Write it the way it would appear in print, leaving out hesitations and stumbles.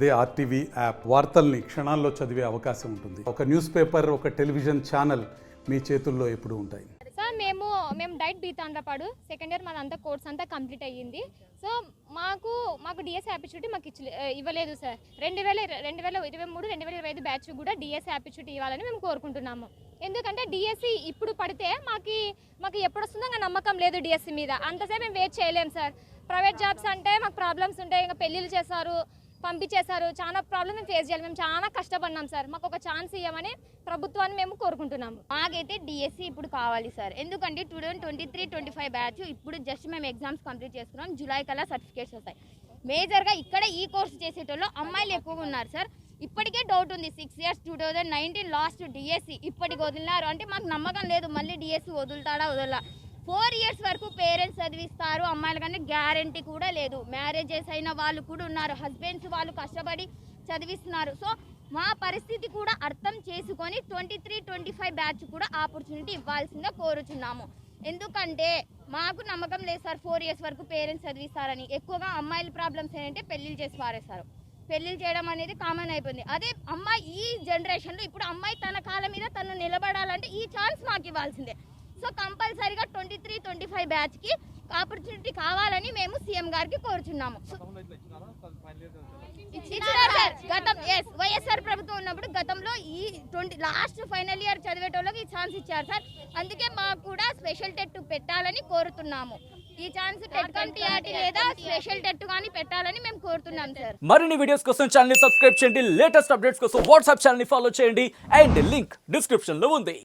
అదే RTV app వార్తల్ని క్షణాల్లో చదివే అవకాశం ఉంటుంది. ఒక న్యూస్ పేపర్, ఒక టెలివిజన్ ఛానల్ మీ చేతుల్లో ఎప్పుడూ ఉంటాయి. సార్ మేము DIET B Tandrapadu second year మాదంతా కోర్స్ అంతా కంప్లీట్ అయ్యింది. సో మాకు డిఎస్ ఆపర్చునిటీ మాకు ఇవ్వలేదు సార్. 2023-2025 బ్యాచ్ కూడా డిఎస్ ఆపర్చునిటీ ఇవ్వాలని మేము కోరుకుంటున్నాము. ఎందుకంటే డిఎస్సి ఇప్పుడు పడితే మాకు ఎప్పుడు వస్తుందో ఇంకా నమ్మకం లేదు డిఎస్సి మీద. అంతసేపు మేము వెయిట్ చేయలేము సార్. ప్రైవేట్ జాబ్స్ అంటే మాకు ప్రాబ్లమ్స్ ఉంటాయి, ఇంకా పెళ్ళిళ్ళు చేస్తారు, పంపించేశారు, చాలా ప్రాబ్లమ్ మేము ఫేస్ చేయాలి. మేము చాలా కష్టపడినాం సార్. మాకు ఒక ఛాన్స్ ఇవ్వమని ప్రభుత్వాన్ని మేము కోరుకుంటున్నాము. మాకైతే డిఎస్సి ఇప్పుడు కావాలి సార్. ఎందుకంటే 2023-25 బ్యాచ్ ఇప్పుడు జస్ట్ మేము ఎగ్జామ్స్ కంప్లీట్ చేసుకున్నాం. జూలై కల్లా సర్టిఫికేట్స్ వస్తాయి. మేజర్గా ఇక్కడ ఈ కోర్సు చేసేటోళ్ళు అమ్మాయిలు ఎక్కువగా ఉన్నారు సార్. ఇప్పటికే డౌట్ ఉంది. 6 years 2019 లాస్ట్ డిఎస్సి ఇప్పటికి వదిలినారు అంటే మాకు నమ్మకం లేదు మళ్ళీ డిఎస్సి వదులుతాడా వదలా. 4 years వరకు పేరెంట్స్ చదివిస్తారు అమ్మాయిల కంటే గ్యారంటీ కూడా లేదు. మ్యారేజెస్ అయిన వాళ్ళు కూడా ఉన్నారు, హస్బెండ్స్ వాళ్ళు కష్టపడి చదివిస్తున్నారు. సో మా పరిస్థితి కూడా అర్థం చేసుకొని 23-25 బ్యాచ్ కూడా ఆపర్చునిటీ ఇవ్వాల్సిందే కోరుచున్నాము. ఎందుకంటే మాకు నమ్మకం లేదు సార్ 4 years వరకు పేరెంట్స్ చదివిస్తారని. ఎక్కువగా అమ్మాయిల ప్రాబ్లమ్స్ ఏంటంటే పెళ్ళిళ్ళు చేసి పారేస్తారు. పెళ్ళిళ్ళు చేయడం అనేది కామన్ అయిపోయింది. అదే అమ్మాయి ఈ జనరేషన్లో ఇప్పుడు అమ్మాయి తన కాళ్ళ మీద తను నిలబడాలంటే ఈ ఛాన్స్ మాకు ఇవ్వాల్సిందే. సో కంపల్సరీగా 23-25 బ్యాచ్కి ఆపర్చునిటీ కావాలని మేము సీఎం గారికి కోరుచున్నాము. ఇచ్చినారు సార్. వైఎస్ఆర్ ప్రభుత్వం ఉన్నప్పుడు గతంలో ఈ లాస్ట్ ఫైనల్ ఇయర్ చదివేటోళ్ళకి ఈ ఛాన్స్ ఇచ్చారు సార్. అందుకే మాకు కూడా స్పెషల్ టెట్ పెట్టాలని కోరుతున్నాము. ఈ ఛాన్స్ టెట్ కంటియాటి లేదా స్పెషల్ టెట్ కానీ పెట్టాలని మేము కోరుతున్నాం సార్. మరిన్ని వీడియోస్ కోసం ఛానల్ ని సబ్స్క్రైబ్ చేయండి. లేటెస్ట్ అప్డేట్స్ కోసం వాట్సాప్ ఛానల్ ని ఫాలో చేయండి. అండ్ లింక్ డిస్క్రిప్షన్ లో ఉంది.